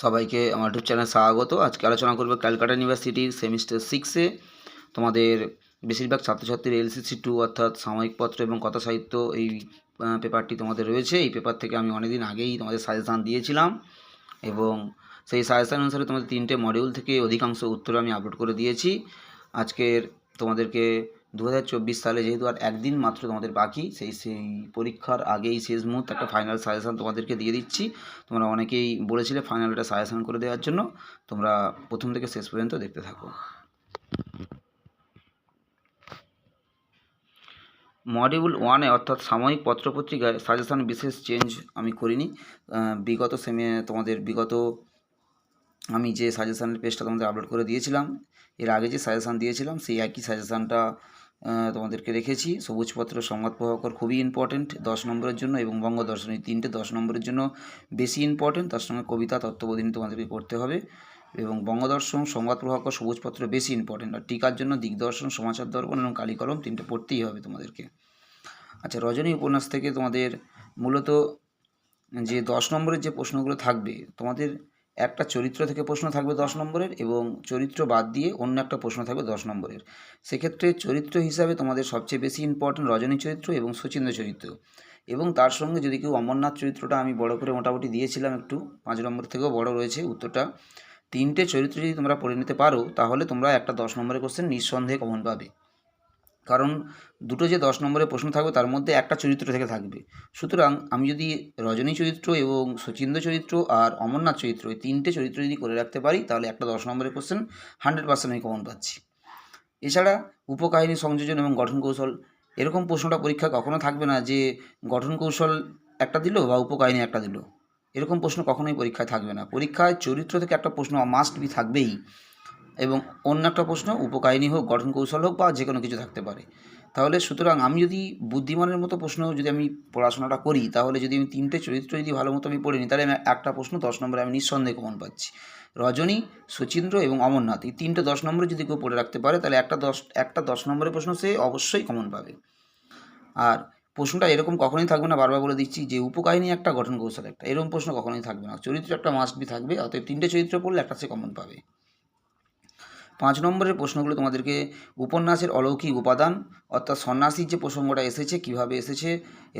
সবাইকে আমার ইউটিউব চ্যানেলে স্বাগত। আজকে আলোচনা করব ক্যালকাটা ইউনিভার্সিটির সেমিস্টার 6-এ তোমাদের বেশিরভাগ ছাত্রছাত্রীর এলসিসি 2 অর্থাৎ সাময়িকপত্র এবং কথা সাহিত্য এই পেপারটি তোমাদের রয়েছে। এই পেপার থেকে আমি অনেকদিন আগেই তোমাদের সাজেশান দিয়েছিলাম এবং সেই সাজেশান অনুসারে তোমাদের 3টে মডিউল থেকে অধিকাংশ উত্তর আমি আপলোড করে দিয়েছি। আজকের তোমাদেরকে 2024 সালে যেহেতু আর একদিন মাত্র তোমাদের বাকি, সেই পরীক্ষার আগেই শেষ মুহূর্তে একটা ফাইনাল সাজেশান তোমাদেরকে দিয়ে দিচ্ছি। তোমরা অনেকেই বলেছিলে ফাইনালটা সাজেশান করে দেওয়ার জন্য, তোমরা প্রথম থেকে শেষ পর্যন্ত দেখতে থাকো। মডিউল 1-এ অর্থাৎ সাময়িক পত্রপত্রিকায় সাজেশান বিশেষ চেঞ্জ আমি করিনি। বিগত আমি যে সাজেশানের পেজটা তোমাদের আপলোড করে দিয়েছিলাম, এর আগে যে সাজেশান দিয়েছিলাম সেই একই সাজেশানটা তোমাদেরকে রেখেছি। সবুজপত্র, সংবাদ প্রভাকর খুবই ইম্পর্টেন্ট 10 নম্বরের জন্য, এবং বঙ্গদর্শন, এই 3টে 10 নম্বরের জন্য বেশি ইম্পর্টেন্ট। তার সঙ্গে কবিতা, তত্ত্ববোধিনী তোমাদেরকে করতে হবে, এবং বঙ্গদর্শন, সংবাদ প্রভাকর, সবুজপত্র বেশি ইম্পর্টেন্ট। আর টিকার জন্য দিগদর্শন, সমাচার দর্পণ এবং কালিকলম 3টে পড়তেই হবে তোমাদেরকে। আচ্ছা, রজনী উপন্যাস থেকে তোমাদের মূলত যে 10 নম্বরের যে প্রশ্নগুলো থাকবে, তোমাদের একটা চরিত্র থেকে প্রশ্ন থাকবে 10 নম্বরের, এবং চরিত্র বাদ দিয়ে অন্য একটা প্রশ্ন থাকবে 10 নম্বরের। সেক্ষেত্রে চরিত্র হিসাবে তোমাদের সবচেয়ে বেশি ইম্পর্টেন্ট রজনী চরিত্র এবং শচীন্দ্র চরিত্র, এবং তার সঙ্গে যদি কেউ অমরনাথ চরিত্রটা আমি বড় করে মোটামুটি দিয়েছিলাম, একটু 5 নম্বর থেকেও বড় রয়েছে উত্তরটা। 3টে চরিত্র যদি তোমরা পড়ে নিতে পারো, তাহলে তোমরা একটা 10 নম্বরের কোশ্চেন নিঃসন্দেহে কমন পাবে। কারণ দুটো যে 10 নম্বরের প্রশ্ন থাকবে তার মধ্যে একটা চরিত্র থেকে থাকবে। সুতরাং আমি যদি রজনী চরিত্র এবং শচীন্দ্র চরিত্র আর অমরনাথ চরিত্র, এই 3টে চরিত্র যদি করে রাখতে পারি, তাহলে একটা 10 নম্বরের কোশ্চেন 100% আমি কমন পাচ্ছি। এছাড়া উপকাহিনী সংযোজন এবং গঠন কৌশল, এরকম প্রশ্নটা পরীক্ষায় কখনো থাকবে না যে গঠন কৌশল একটা দিল বা উপকাহিনী একটা দিল, এরকম প্রশ্ন কখনোই পরীক্ষায় থাকবে না। পরীক্ষায় চরিত্র থেকে একটা প্রশ্ন মাস্ট বি থাকবেই, এবং অন্য একটা প্রশ্ন উপকাহিনী হোক, গঠন কৌশল হোক, বা যে কোনো কিছু থাকতে পারে। তাহলে সুতরাং আমি যদি বুদ্ধিমানের মতো প্রশ্ন যদি আমি পড়াশোনাটা করি, তাহলে যদি আমি 3টে চরিত্র যদি ভালো মতো আমি পড়ে নিই, তাহলে আমি একটা প্রশ্ন 10 নম্বরে আমি নিঃসন্দেহে কমন পাচ্ছি। রজনী, শচীন্দ্র এবং অমরনাথ, এই 3টে 10 নম্বরে যদি কেউ পড়ে রাখতে পারে, তাহলে একটা 10 নম্বরের প্রশ্ন সে অবশ্যই কমন পাবে। আর প্রশ্নটা এরকম কখনোই থাকবে না, বারবার বলে দিচ্ছি, যে উপকাহিনী একটা, গঠন কৌশল একটা, এরকম প্রশ্ন কখনোই থাকবে না। চরিত্র একটা মাস্ট বি থাকবে, অতএব 3টে চরিত্র পড়লে একটা সে কমন পাবে। 5 নম্বরের প্রশ্নগুলো তোমাদেরকে উপন্যাসের অলৌকিক উপাদান, অর্থাৎ সন্ন্যাসীর যে প্রসঙ্গটা এসেছে, কিভাবে এসেছে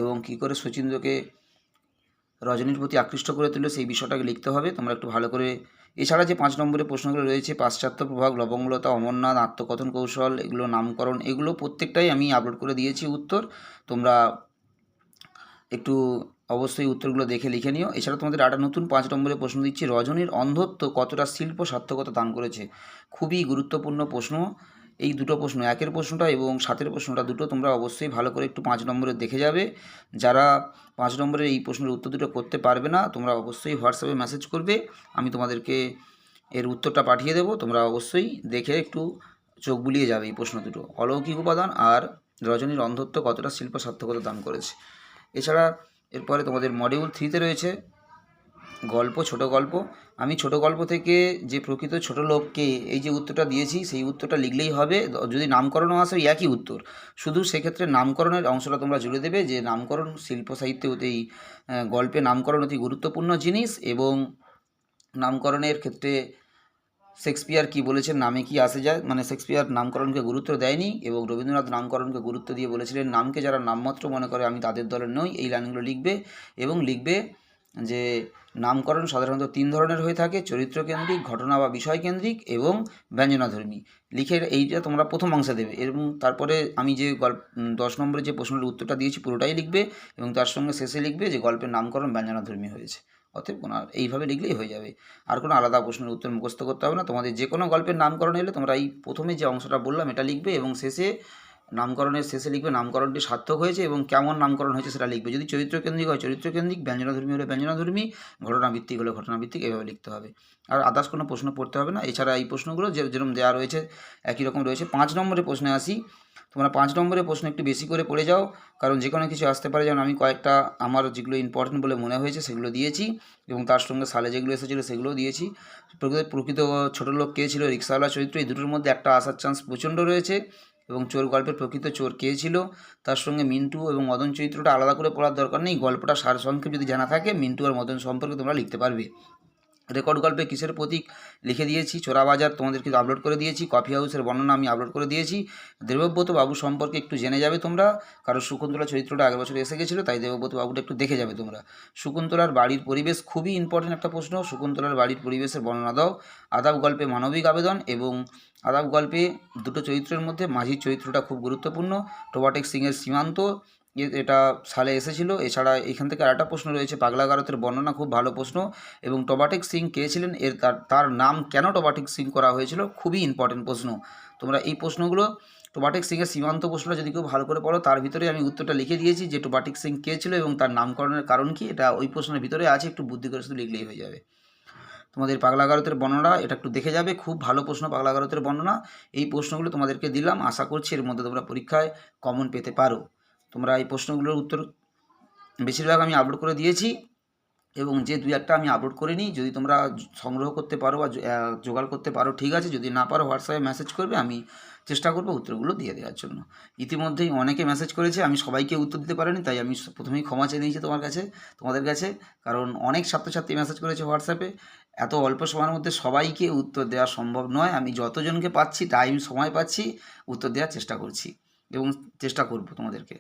এবং কী করে শচীন্দ্রকে রজনীর প্রতি আকৃষ্ট করে তুললো, সেই বিষয়টাকে লিখতে হবে তোমরা একটু ভালো করে। এছাড়া যে 5 নম্বরের প্রশ্নগুলো রয়েছে, পাশ্চাত্য প্রভাব, লবঙ্গলতা, অমরনাথ, আত্মকথন কৌশল, এগুলো নামকরণ, এগুলো প্রত্যেকটাই আমি আপলোড করে দিয়েছি উত্তর। তোমরা একটু অবশ্যই উত্তরগুলো দেখে লিখে নিও। এছাড়া তোমাদের একটা নতুন 5 নম্বরের প্রশ্ন দিচ্ছি, রজনীর অন্ধত্ব কতটা শিল্প সার্থকতা দান করেছে। খুবই গুরুত্বপূর্ণ প্রশ্ন এই দুটো প্রশ্ন, একের প্রশ্নটা এবং 7-এর প্রশ্নটা, দুটো তোমরা অবশ্যই ভালো করে একটু 5 নম্বরের দেখে যাবে। যারা 5 নম্বরের এই প্রশ্নের উত্তর দুটো করতে পারবে না, তোমরা অবশ্যই হোয়াটসঅ্যাপে মেসেজ করবে, আমি তোমাদেরকে এর উত্তরটা পাঠিয়ে দেবো। তোমরা অবশ্যই দেখে একটু চোখ বুলিয়ে যাবে এই প্রশ্ন দুটো, অলৌকিক উপাদান আর রজনীর অন্ধত্ব কতটা শিল্প সার্থকতা দান করেছে। এছাড়া এরপরে তোমাদের মডিউল 3-তে রয়েছে গল্প, ছোট গল্প। আমি ছোট গল্প থেকে যে প্রকৃত ছোট লোককে এই যে উত্তরটা দিয়েছি, সেই উত্তরটা লিখলেই হবে। যদি নামকরণও আসে ওই একই উত্তর, শুধু সেক্ষেত্রে নামকরণের অংশটা তোমরা জুড়ে দেবে, যে নামকরণ শিল্প সাহিত্যে এই গল্পে নামকরণ অতি গুরুত্বপূর্ণ জিনিস, এবং নামকরণের ক্ষেত্রে শেক্সপিয়ার কি বলেছেন, নামে কি আসে যায়, মানে শেক্সপিয়ার নামকরণকে গুরুত্ব দেয়নি, এবং রবীন্দ্রনাথ নামকরণকে গুরুত্ব দিয়ে বলেছিলেন, নামকে যারা নামমাত্র মনে করে আমি তাদের দলের নই। এই লাইনগুলো লিখবে, এবং লিখবে যে নামকরণ সাধারণত 3 ধরনের হয়ে থাকে, চরিত্রকেন্দ্রিক, ঘটনা বা বিষয়কেন্দ্রিক, এবং ব্যঞ্জনাধর্মী। লিখে এইটা তোমরা প্রথম অংশে দেবে, এবং তারপরে আমি যে 10 নম্বরের যে প্রশ্নের উত্তরটা দিয়েছি পুরোটাই লিখবে, এবং তার সঙ্গে শেষে লিখবে যে গল্পের নামকরণ ব্যঞ্জনাধর্মী হয়েছে। অতএব এইভাবে লিখলেই হয়ে যাবে, আর কোনো আলাদা প্রশ্নের উত্তর মুখস্থ করতে হবে না। তোমাদের যে কোনো গল্পের নামকরণ এলে তোমরা এই প্রথমে যে অংশটা বললাম এটা লিখবে, এবং শেষে নামকরণের শেষে লিখবে নামকরণটি সার্থক হয়েছে এবং কেমন নামকরণ হয়েছে সেটা লিখবে। যদি চরিত্রকেন্দ্রিক হয় চরিত্রকেন্দ্রিক, ব্যঞ্জনাধর্মী হলে ব্যঞ্জনাধর্মী, ঘটনাভিত্তিক হলে ঘটনাভিত্তিক, এভাবে লিখতে হবে। আর আদার্স কোনো প্রশ্ন পড়তে হবে না। এছাড়া এই প্রশ্নগুলো যেরকম দেওয়া রয়েছে একই রকম রয়েছে। 5 নম্বরের প্রশ্নে আসি, তোমরা 5 নম্বরের প্রশ্ন একটু বেশি করে পড়ে যাও, কারণ যে কোনো কিছু আসতে পারে। যেমন আমি কয়েকটা আমার যেগুলো ইম্পর্টেন্ট বলে মনে হয়েছে সেগুলো দিয়েছি, এবং তার সঙ্গে সালে যেগুলো এসেছিলো সেগুলোও দিয়েছি। প্রকৃত ছোটো লোক কে ছিল, রিক্সাওয়ালা চরিত্র, এই দুটোর মধ্যে একটা আসার চান্স প্রচণ্ড রয়েছে। এবং চোর গল্পের প্রকৃত চোর কে ছিল, তার সঙ্গে মিন্টু এবং মদন চরিত্রটা আলাদা করে পড়ার দরকার নেই, গল্পটা সারসংক্ষেপ যদি জানা থাকে মিন্টু আর মদন সম্পর্কে তোমরা লিখতে পারবে। রেকর্ড গল্পে কিসের প্রতীক লিখে দিয়েছি, চোরাবাজার তোমাদেরকে আপলোড করে দিয়েছি, কফি হাউসের বর্ণনা আমি আপলোড করে দিয়েছি। দেবব্রত বাবু সম্পর্কে একটু জেনে যাবে তোমরা, কারণ শকুন্তলা চরিত্রটা আগের বছর এসে গেছিলো, তাই দেবব্রত বাবুটা একটু দেখে যাবে তোমরা। শকুন্তলার বাড়ির পরিবেশ খুবই ইম্পর্টেন্ট একটা প্রশ্ন, শকুন্তলার বাড়ির পরিবেশের বর্ণনা দাও। আদাব গল্পে মানবিক আবেদন, এবং আদাব গল্পে দুটো চরিত্রের মধ্যে মাঝির চরিত্রটা খুব গুরুত্বপূর্ণ। টোবাটেক সিংয়ের সীমান্ত এটা সালে এসেছিলো। এছাড়া এখান থেকে আরেকটা প্রশ্ন রয়েছে, পাগলা গারতের বর্ণনা, খুব ভালো প্রশ্ন। এবং টোবাটেক সিং কে ছিলেন, তার নাম কেন টোবাটেক সিং করা হয়েছিল, খুবই ইম্পর্টেন্ট প্রশ্ন। তোমরা এই প্রশ্নগুলো, টোবাটেক সিংয়ের সীমান্ত প্রশ্নটা যদি কেউ ভালো করে পড়ো, তার ভিতরে আমি উত্তরটা লিখে দিয়েছি যে টোবাটেক সিং কে ছিল এবং তার নামকরণের কারণ কি, এটা ওই প্রশ্নের ভিতরে আছে, একটু বুদ্ধি করে শুধু লিখলেই হয়ে যাবে। তোমাদের পাগলা গারতের বর্ণনা এটা একটু দেখে যাবে, খুব ভালো প্রশ্ন পাগলা গারতের বর্ণনা। এই প্রশ্নগুলো তোমাদেরকে দিলাম, আশা করছি এর মধ্যে তোমরা পরীক্ষায় কমন পেতে পারো। তোমরা এই প্রশ্নগুলোর উত্তর বেশিরভাগ আমি আপলোড করে দিয়েছি, এবং যে দুই একটা আমি আপলোড করিনি, যদি তোমরা সংগ্রহ করতে পারো বা জোগাড় করতে পারো ঠিক আছে, যদি না পারো হোয়াটসঅ্যাপে মেসেজ করবে, আমি চেষ্টা করবো উত্তরগুলো দিয়ে দেওয়ার জন্য। ইতিমধ্যেই অনেকে মেসেজ করেছে, আমি সবাইকে উত্তর দিতে পারিনি, তাই আমি প্রথমেই ক্ষমা চেয়ে নিয়েছি তোমাদের কাছে, কারণ অনেক ছাত্রছাত্রী মেসেজ করেছে হোয়াটসঅ্যাপে। এত অল্প সময়ের মধ্যে সবাইকে উত্তর দেওয়া সম্ভব নয়, আমি যতজনকে পাচ্ছি সময় পাচ্ছি উত্তর দেওয়ার চেষ্টা করছি, এবং চেষ্টা করব তোমাদেরকে।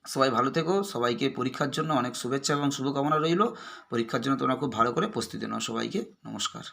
সবাই ভালো থেকো, সবাইকে পরীক্ষার জন্য অনেক শুভেচ্ছা এবং শুভকামনা রইল। পরীক্ষার জন্য তোমরা খুব ভালো করে প্রস্তুতি নাও। সবাইকে নমস্কার।